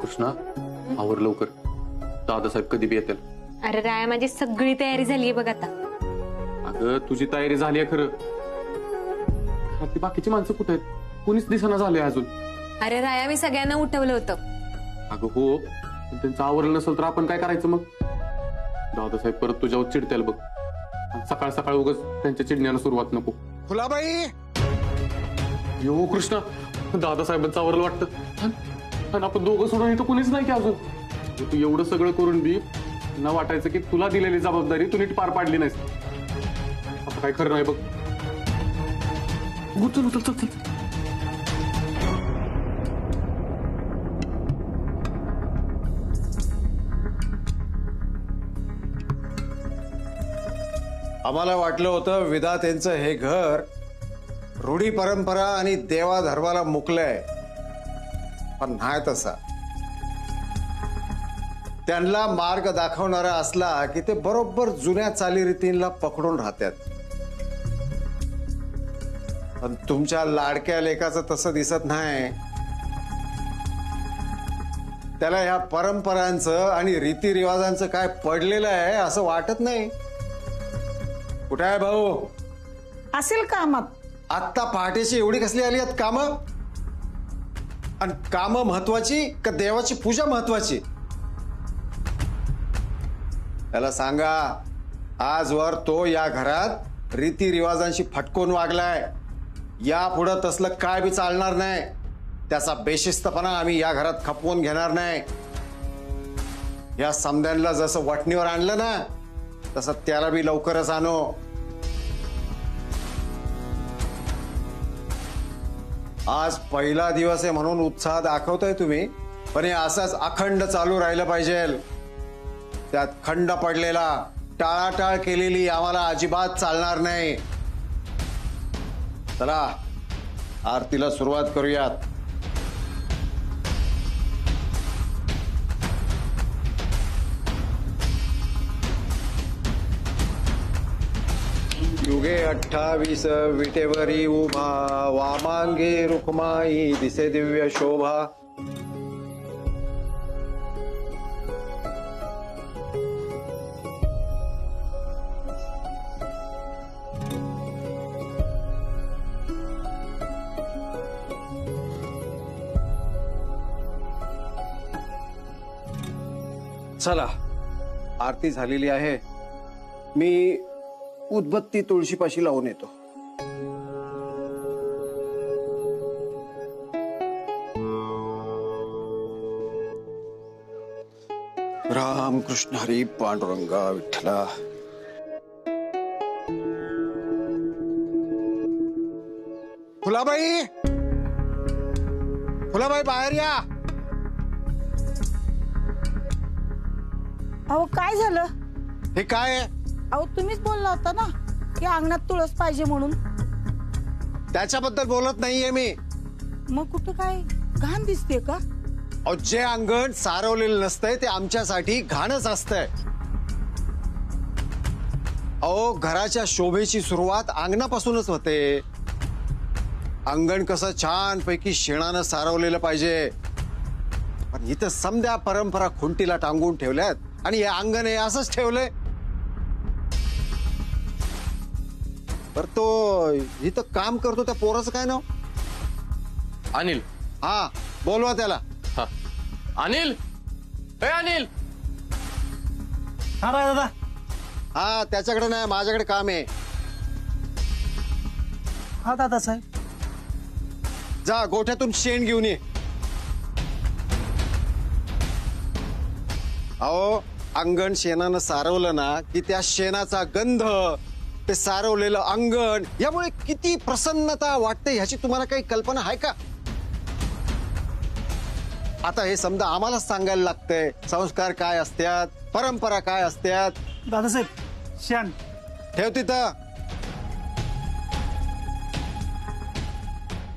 कृष्णा आवर लवकर, दादासाहेब कधी बी येतील. अरे राया, माझी सगळी तयारी झालीये बघ आता. अगं तुझी तयारी झाली आहे खरं, ती बाकीची माणसं कुठे आहेत? कोणीच दिसना झाले अजून. अरे राया, मी सगळ्यांना उठवलं होतं. अगं हो, पण त्यांचं आवरलं नसेल तर आपण काय करायचं मग? दादासाहेब परत तुझ्यावर चिडतील बघ. सकाळ सकाळ उगाच त्यांच्या चिडण्याला सुरुवात नको. फुलाबाई, यो कृष्णा, दादासाहेबांचं आवरलं वाटतं. आणि आपण दोघं सोडून इथं कोणीच नाही की अजून. तू एवढं सगळं करून बी ना वाटायचं की तुला दिलेली जबाबदारी तू नीट पार पाडली नाहीस. आता काय खरं नाही बघ. चल चल चल चल. आम्हाला वाटलं होतं विधातेंचं हे घर रूढी परंपरा आणि देवाधर्माला मुकलंय, पण नाही तसा. त्यांना मार्ग दाखवणारा असला की ते बरोबर जुन्या चालीरीतींना पकडून राहतात. पण तुमच्या लाडक्या लेकाचं तसं दिसत नाही. त्याला ह्या परंपरांचं आणि रीतिरिवाजांचं काय पडलेलं आहे असं वाटत नाही. कुठे आहे भाऊ? असेल कामात. आत्ता पहाटेची एवढी कसली आली आहेत काम? आणि काम महत्वाची का देवाची पूजा महत्वाची? त्याला सांगा, आजवर तो या घरात रीतिरिवाजांशी फटकून वागलाय. यापुढं तसलं काय बी चालणार नाही. त्याचा बेशिस्तपणा आम्ही या घरात खपवून घेणार नाही. या समद्यांना जसं वटणीवर आणलं ना, तसं त्याला बी लवकरच आणू. आज पहिला दिवस आहे म्हणून उत्साह दाखवताय तुम्ही, पण हे असंच अखंड चालू राहिलं पाहिजे. त्यात खंड पडलेला, टाळाटाळ केलेली आम्हाला अजिबात चालणार नाही. चला आरतीला सुरुवात करूयात. युगे 28 विटेवरी उभा, वामांगे रुक्माई दिसे दिव्य शोभा. चला आरती झालेली आहे. मी उदबत्ती तुळशीपाशी लावून येतो. राम कृष्ण हरी पांडुरंगा विठ्ठला. फुलाबाई, फुलाबाई बाहेर या. अहो काय झालं? हे काय आहे? अहो तुम्हीच बोलला होता ना की अंगणात तुळस पाहिजे म्हणून. त्याच्याबद्दल बोलत नाहीये मी. मग कुठं काय घाण दिसते का? अहो जे अंगण सारवलेलं नसतंय ते आमच्यासाठी घाणच असतंय. अहो घराच्या शोभेची सुरुवात अंगणापासूनच होते. अंगण कसं छान पैकी शेणानं सारवलेलं पाहिजे. पण इथं समद्या परंपरा खुंटीला टांगून ठेवल्यात आणि हे अंगण हे असंच ठेवलंय. पर तो इथं काम करतो त्या पोराचं काय नाव? अनिल. हा बोलवा त्याला. हा अनिल, ए अनिल. हा राय दादा. हा त्याच्याकडे नाही, माझ्याकडे काम आहे. हा दादा साहेब. जा गोठ्यातून शेण घेऊन ये. अहो अंगण शेणानं सारवलं ना की त्या शेणाचा गंध, ते सारवलेलं अंगण यामुळे किती प्रसन्नता वाटते ह्याची तुम्हाला काही कल्पना आहे का? आता हे समजा आम्हालाच सांगायला लागतंय संस्कार काय असतात, परंपरा काय असतात. दादासाहेब शान ठेव तिथं.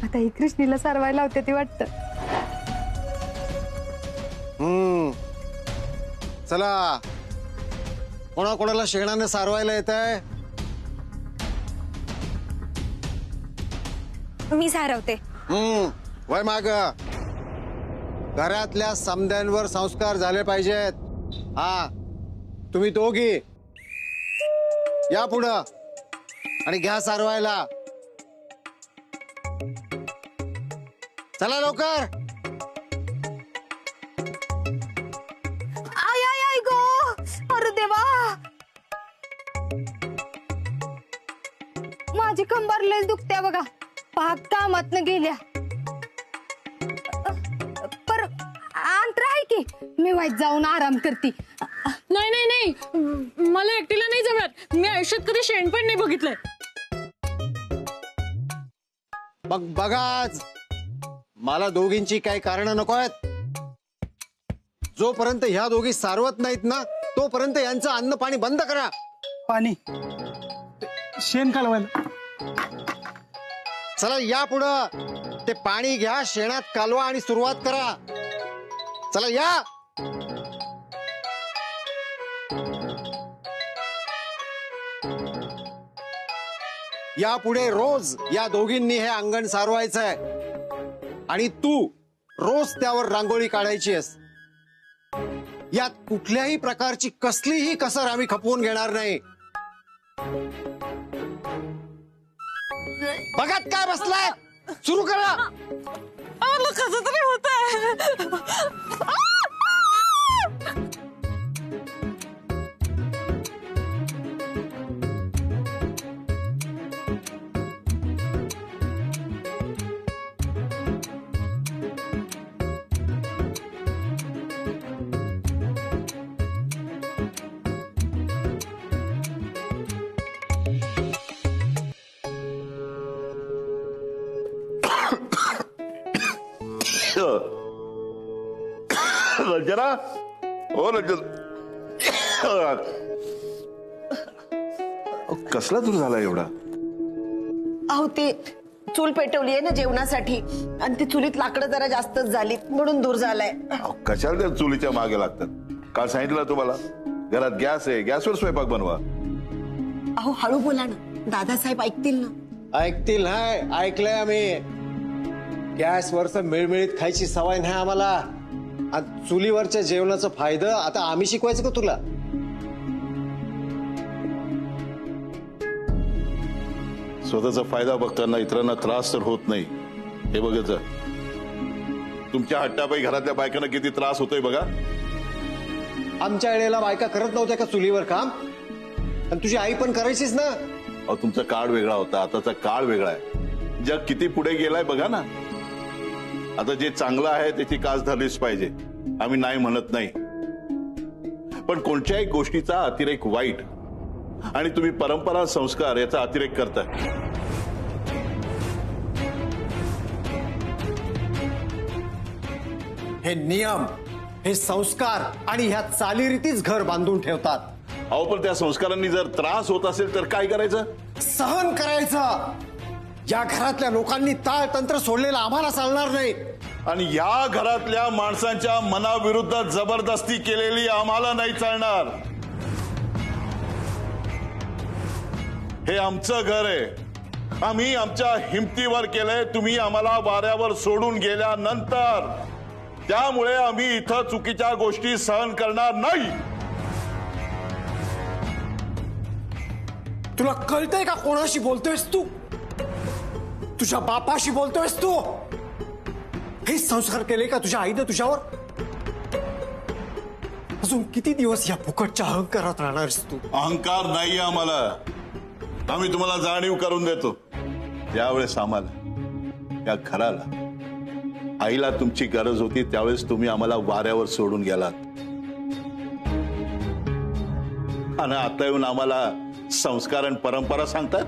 आता ही कृष्णीला सारवायला होते ती वाटतं. चला कोणाकोणाला शेणाने सारवायला येत आहे? मी सारवते. वय माग. घरातल्या समद्यांवर संस्कार झाले पाहिजेत. हा, तुम्ही दोघी या पुढं आणि घ्या सारवायला. चला लवकर. आय आय आय गो, अरे देवा, माझी कंबर लय दुखत्या बघा. पाक कामातनं गेल्या. पर अंतर आहे की मी वाईट जाऊन आराम करते. नाही नाही नाही, मला एकटीला नाही जमत. मी आयुष्यात कधी शेण पण नाही बघितलंय. मग बघाच, मला दोघींची काही कारण नको आहेत. जोपर्यंत ह्या दोघी सारवत नाहीत ना, तोपर्यंत यांचं अन्न पाणी बंद करा. पाणी शेण कालवायला. चला या पुढं. ते पाणी घ्या, शेणात कालवा आणि सुरुवात करा. चला या. यापुढे रोज या दोघींनी हे अंगण सारवायचंय आणि तू रोज त्यावर रांगोळी काढायची आहेस. यात कुठल्याही प्रकारची कसलीही कसर आम्ही खपवून घेणार नाही. बघत काय बसलाय, सुरू करा. मला कसं तरी होत. रंजना, हो रंजन, कसला दूर झाला एवढा? अहो ते चूल पेटवली आहे ना जेवणासाठी, आणि ती चुलीत लाकडं जरा जास्तच झाली म्हणून दूर झालाय. कशाला त्या चुलीच्या मागे लागतात? काल सांगितलं तुम्हाला, घरात गॅस आहे, गॅसवर स्वयंपाक बनवा. अहो हळू बोला ना, दादासाहेब ऐकतील ना. ऐकतील. हाय, ऐकलंय आम्ही. गॅसवरचं मिळमिळीत खायची सवय नाही आम्हाला. आणि चुलीवरच्या जेवणाचं फायदा आता आम्ही शिकवायचं का तुला? स्वतःचा फायदा बघताना इतरांना त्रास तर होत नाही हे बघायचं. तुमच्या हट्टापायी घरातल्या बायकांना किती त्रास होतोय बघा. आमच्या वेळेला बायका करत नव्हत्या का चुलीवर काम? आणि तुझी आई पण करायचीच ना. अहो तुमचा काळ वेगळा होता, आताचा काळ वेगळा आहे. जग किती पुढे गेलाय बघा ना. आता जे चांगलं आहे त्याची कास धरलीच पाहिजे, आम्ही नाही म्हणत नाही. पण कोणत्याही गोष्टीचा अतिरेक वाईट, आणि तुम्ही परंपरा संस्कार याचा अतिरेक करताय. हे नियम, हे संस्कार आणि ह्या चालीरीतीच घर बांधून ठेवतात. अहो पण त्या संस्कारांनी जर त्रास होत असेल तर काय करायचं? सहन करायचं. या घरातल्या लोकांनी ताळतंत्र सोडलेलं आम्हाला चालणार नाही. आणि या घरातल्या माणसांच्या मनाविरुद्ध जबरदस्ती केलेली आम्हाला नाही चालणार. हे आमचं घर आहे, आम्ही आमच्या हिमतीवर केलंय. तुम्ही आम्हाला वाऱ्यावर सोडून गेल्यानंतर, त्यामुळे आम्ही इथं चुकीच्या गोष्टी सहन करणार नाही. तुला कळतंय का कोणाशी बोलतोयस तू? तुझ्या बापाशी बोलतोयस तू? हे संस्कार केले का तुझ्या आईने तुझ्यावर? अजून किती दिवस या फुकटच्या अहंकारात राहणारस तू? अहंकार नाही आम्हाला, आम्ही तुम्हाला जाणीव करून देतो. ज्यावेळेस आम्हाला, या घराला, आईला तुमची गरज होती त्यावेळेस तुम्ही आम्हाला वाऱ्यावर सोडून गेलात. आणि आता येऊन आम्हाला संस्कार आणि परंपरा सांगतात.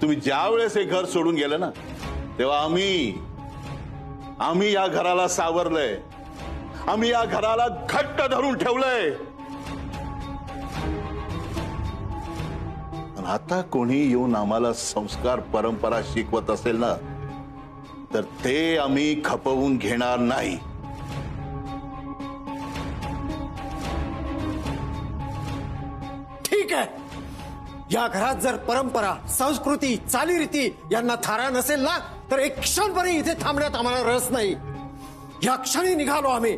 तुम्ही ज्या वेळेस हे घर सोडून गेले ना, तेव्हा आम्ही या घराला सावरलंय, आम्ही या घराला घट्ट धरून ठेवलंय. आता कोणी येऊन आम्हाला संस्कार परंपरा शिकवत असेल ना, तर ते आम्ही खपवून घेणार नाही. ठीक आहे, या घरात जर परंपरा, संस्कृती, चालीरीती यांना थारा नसेल ना, तर एक क्षणभरही इथे थांबण्यात आम्हाला रस नाही. ह्या क्षणी निघालो आम्ही.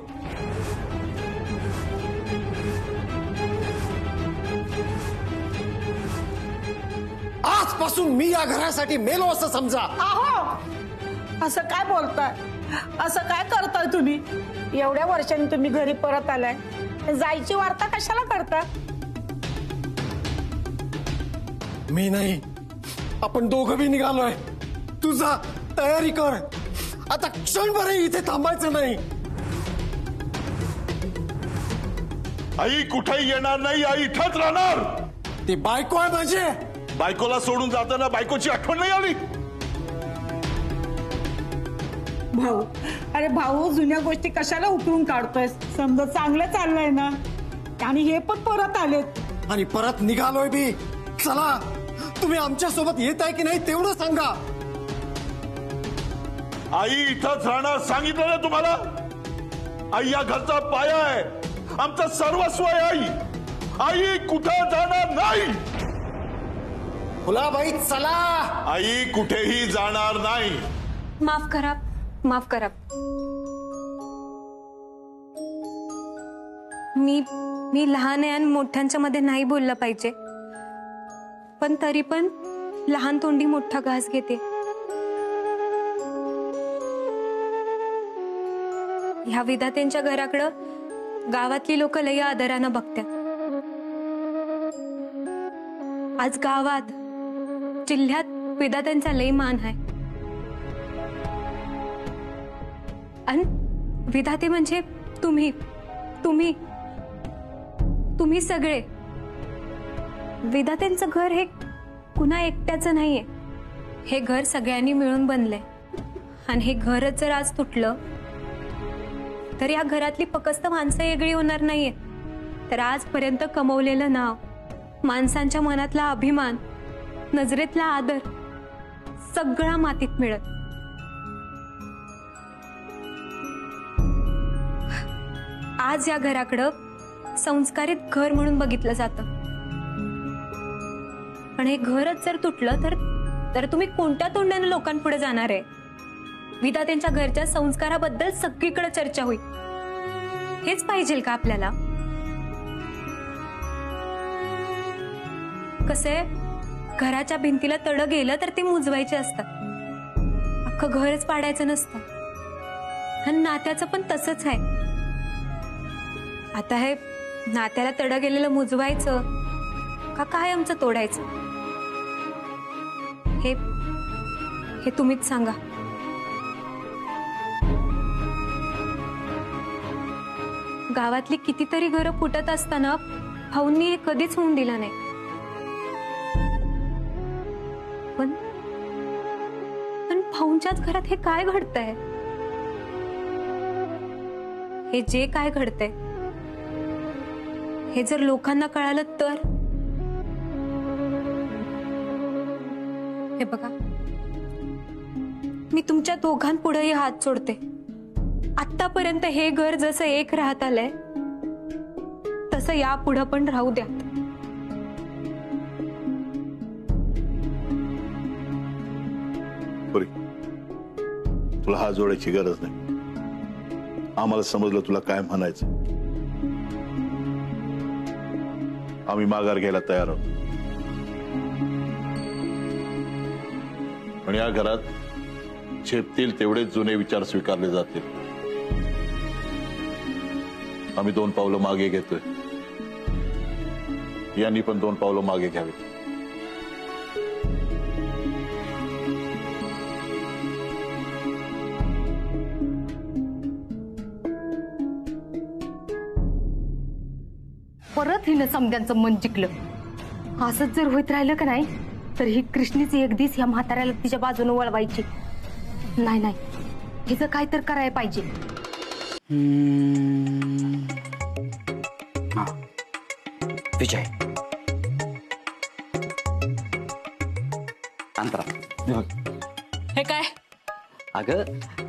आजपासून मी या घरासाठी मेलो असं समजा. अहो असं काय बोलताय, असं काय करताय तुम्ही? एवढ्या वर्षांनी तुम्ही घरी परत आलाय, जायची वार्ता कशाला करता? मी नाही, आपण दोघं बी निघालोय. तुझा तयारी कर, आता क्षणभरही इथे थांबायचं नाही. आई कुठेही येणार नाही, आई इथंच राहणार. ती बायको आहे माझी. बायकोला सोडून जाताना बायकोची आठवण नाही आली? भाऊ, अरे भाऊ, जुन्या गोष्टी कशाला उकरून काढतोय? समजा चांगलं चाललंय ना, आणि हे पण परत आलेत. आणि परत निघालोय बी. चला, तुम्ही आमच्या सोबत येत आहे की नाही तेवढं सांगा. आई इथंच राहणार सांगितलं ना तुम्हाला. आई या घरचा पाया आहे, आमचं सर्वस्व आहे. आई आई कुठं जाणार नाही. फुलाबाई चला. आई कुठेही जाणार नाही. माफ करा, माफ करा. मी लहान आहे आणि मोठ्यांच्या मध्ये नाही बोललं पाहिजे, पण तरी पण लहान तोंडी मोठा घास घेते. ह्या विधात्यांच्या घराकडं गावातली लोक लई आदरानं बघतात. आज गावात, जिल्ह्यात विधात्यांचा लई मान आहे. आणि विधाते म्हणजे तुम्ही तुम्ही तुम्ही सगळे. विधात्यांचं घर हे कुणा एकट्याचं नाहीये, हे घर सगळ्यांनी मिळून बनलंय. आणि हे घरच जर आज तुटलं तर या घरातली फक्त माणसं वेगळी होणार नाहीये, तर आजपर्यंत कमवलेलं नाव, माणसांच्या मनातला अभिमान, नजरेतला आदर सगळा मातीत मिळत. आज या घराकडं संस्कारित घर म्हणून बघितलं जातं. पण हे घरच जर तुटलं तर तुम्ही कोणत्या तोंडाने लोकांपुढे जाणार आहे? विधात्यांच्या घरच्या संस्काराबद्दल सगळीकडे चर्चा होईल. हेच पाहिजे का आपल्याला? कसे घराच्या भिंतीला तड गेलं तर ते मुजवायचे असतात, अख्खं घरच पाडायचं नसतं. आणि नात्याचं पण तसंच आहे. आता हे नात्याला तड गेलेलं मुजवायचं का कायमचं तोडायचं, हे तुम्हीच सांगा. गावातली कितीतरी घरं फुटत असताना भाऊंनी हे कधीच होऊन दिलं नाही. पण भाऊंच्याच घरात हे काय घडतंय? हे जे काय घडतंय हे जर लोकांना कळालं तर? हे बघा, मी तुमच्या दोघांपुढेही हात सोडते. आतापर्यंत हे घर जसं एक राहत आलंय तसं यापुढं पण राहू द्या. तुला हात जोडायची गरज नाही. आम्हाला समजलं तुला काय म्हणायचं. आम्ही माघार घ्यायला तयार आहोत. पण या घरात झेपतील तेवढे जुने विचार स्वीकारले जातील. आम्ही 2 पावलं मागे घेतोय, यांनी पण 2 पावलं मागे घ्यावीत. परत हिनं समद्यांचं मन जिंकलं. असंच जर होत राहिलं का नाही तर ही कृष्णीची एक दिस ह्या म्हाताऱ्याला तिच्या बाजूने वळवायची. नाही नाही, हिचं काय तर करायला पाहिजे. विजय अंतरा, हे काय? अगं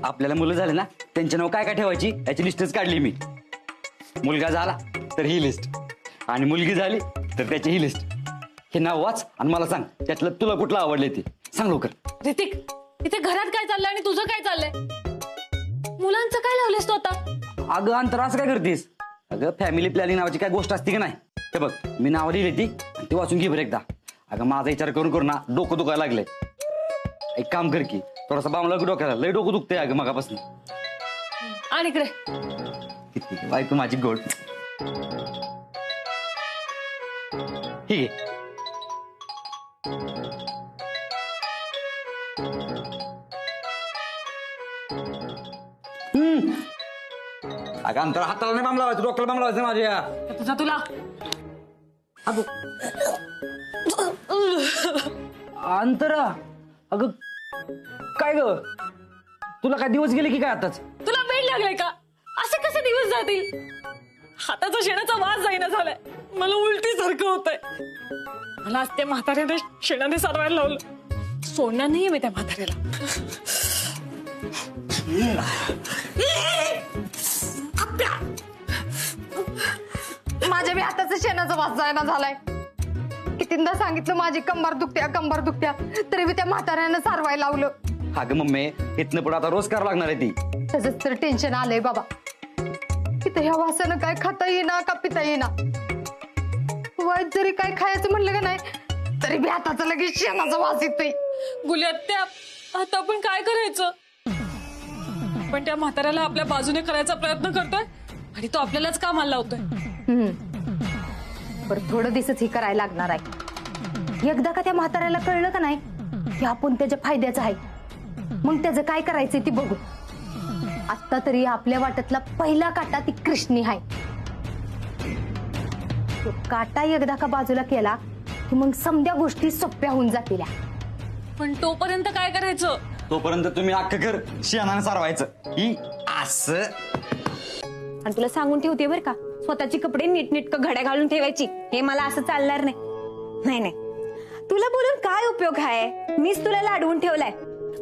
आपल्याला मुलं झाले ना, त्यांचे नाव काय काय ठेवायची याची लिस्टच काढली मी. मुलगा झाला तर ही लिस्ट, आणि मुलगी झाली तर त्याची ही लिस्ट. हे नाव वाच आणि मला सांग त्यातलं तुला कुठलं आवडले ते सांग लवकर. ऋतिक, इथे घरात काय चाललंय आणि तुझं काय चाललंय? मुलांचं काय लावलेस तू आता? अगं अंतर असं काय करतेस? अगं फॅमिली प्लॅनिंग नावाची काय गोष्ट असते की नाही? ते बघ मी नाव लिहिली ती आणि ती वाचून घे बरं एकदा. अगं माझा विचार करून करून ना डोकं दुखायला लागलंय. एक काम कर की थोडासा बामला डोक्याला, लय डोकं दुखतंय अगं मगापासून. आणि इकडे किती बायको माझी गोड. ठीक आहे. अगं अंतर हाताला नाही बाम लावायचं, डोक्याला बाम लावायचं माझ्या. तुझा तुला अंतरा अगं काय ग, तुला काय दिवस गेले की काय आताच? तुला वेळ लागलाय का? असे कसे दिवस जातील? हाताचा शेणाचा वास जाईना झालाय, मला उलटी सारखं होतंय. मला आज त्या म्हाताऱ्याने शेणाने सारवायला लावलं. सोडणार नाहीये मी त्या म्हाताऱ्याला. माझ्या बी हाताचा शेणाचा वास जायना झालाय. कितींदा सांगितलं माझी कंबर दुखत्या तरी बी त्या म्हाताऱ्यानं सारवायला लावलं. अगं मम्मी इथनं पुढे आता रोज करावं लागणार आहे ती. त्याच तर टेन्शन आलंय बाबा. तिथे ह्या वासानं काय खाता येईना का पिता येईना. वाईट जरी काय खायचं म्हणलं का नाही तरी बी हाताचा लगेच शेणाचा वास येतोय. गुल्यात्या, आता आपण काय करायचं? पण त्या म्हाताऱ्याला आपल्या बाजूने करायचा प्रयत्न करतोय आणि तो आपल्यालाच कामाला लावतोय. पर थोडं दिवसच हे करायला लागणार आहे. एकदा का त्या म्हाताऱ्याला कळलं का नाही की आपण त्याच्या फायद्याचं आहे, मग त्याचं काय करायचंय ती बघू. आता तरी आपल्या वाट्यातला पहिला काटा ती कृष्णी आहे. तो काटा एकदा का बाजूला केला की मग समध्या गोष्टी सोप्या होऊन जातील. पण तोपर्यंत काय करायचं? तोपर्यंत तुम्ही अख्खं घर शेणाने सारवायचं. ही असं. आणि तुला सांगून ठेवते बरं का, स्वतःची कपडे नीटनेटकं घड्या घालून ठेवायची. हे मला असं चालणार नाही. नाही नाही, तुला बोलून काय उपयोग आहे? मीच तुला लाडवून ठेवलाय.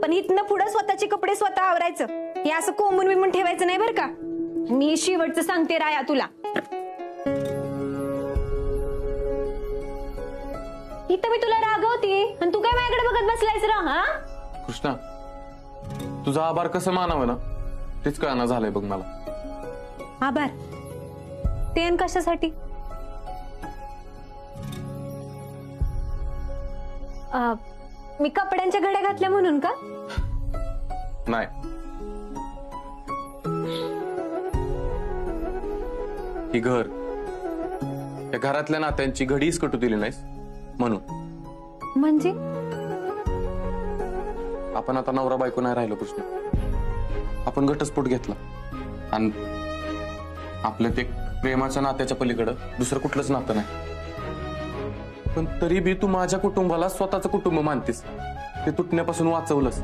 पण इथनं पुढे स्वतःचे कपडे स्वतः आवरायचं. हे असं कोंबून बिमून ठेवायचं नाही बरं का. मी शेवटचं सांगते राया तुला. इथं मी तुला रागवते आणि तू काय माझ्याकडे बघत बसलायस रा? हा कृष्णा, तुझा आभार कसं मानावं ना तेच कळना झालंय बघ मला. आभार? ते आणि कशासाठी? मी कपड्यांच्या घड्या घातल्या म्हणून का? नाही, ही घर, या घरातल्या नात्यांची घडीच कटू दिली नाहीस म्हणून. म्हणजे आपण आता नवरा बायको नाही राहिलो कृष्ण. आपण घटस्फोट घेतला आणि आपल्या ते प्रेमाच्या नात्याच्या पलीकडं दुसरं कुठलंच नातं नाही. पण तरी बी तू माझ्या कुटुंबाला स्वतःचं कुटुंब मानतेस. ते तुटण्यापासून वाचवलंस.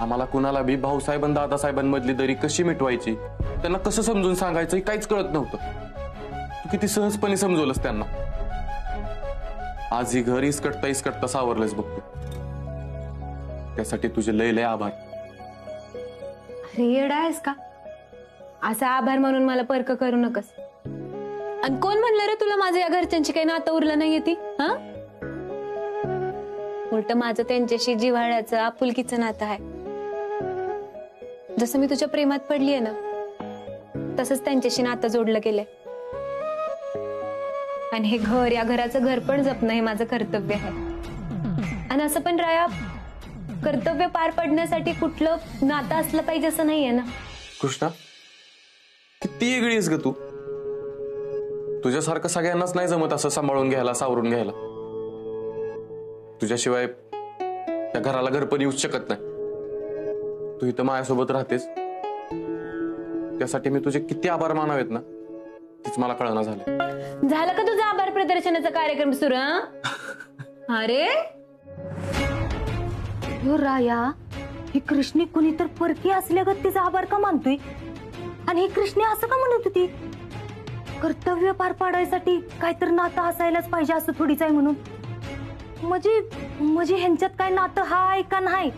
आम्हाला कुणाला बी भाऊसाहेब दादासाहेबांमधली दरी कशी मिटवायची, त्यांना कसं समजून सांगायचं काहीच कळत नव्हतं. तू किती सहजपणे समजवलंस त्यांना. आज ही घर इसकटता सावरलंच बघतो. त्यासाठी तुझे लय लय आभार. अरे येडा आहेस का? असा आभार म्हणून मला पर्क करू नकस. आणि कोण म्हणलं रे तुला माझं या घरच्यांची काही नातं उरलं नाहीये ती? हा, उलट माझं त्यांच्याशी जिव्हाळ्याचं आपुलकीचं नातं आहे. जसं मी तुझ्या प्रेमात पडलीये ना तसंच त्यांच्याशी नातं जोडलं गेलंय. आणि हे घर, या घराचं घर पण जपणं हे माझं कर्तव्य आहे. आणि असं पण राया, कर्तव्य पार पडण्यासाठी कुठलं नातं असलं पाहिजे असं नाहीये ना. कृष्णा, किती वेगळी आहेस ग तू. तुझ्यासारखं सगळ्यांनाच नाही जमत असं सांभाळून घ्यायला, सावरून घ्यायला. तुझ्याशिवाय त्या घराला घर पण येऊच शकत नाही. तू इथं माझ्यासोबत राहतेस, त्यासाठी मी तुझे किती आभार मानावेत ना तीच मला कळना झालं. झालं का तुझा आभार प्रदर्शनाचा कार्यक्रम सुरू? अरे यो राया, ही कृष्णी कुणी तर परकी असल्यागत तिचा आभार का मानतोय? आणि ही कृष्णी असं का म्हणत होती कर्तव्य पार पाडायसाठी काहीतरी नातं असायलाच पाहिजे असं थोडीच आहे म्हणून? म्हणजे ह्यांच्यात काय नातं हाय का नाही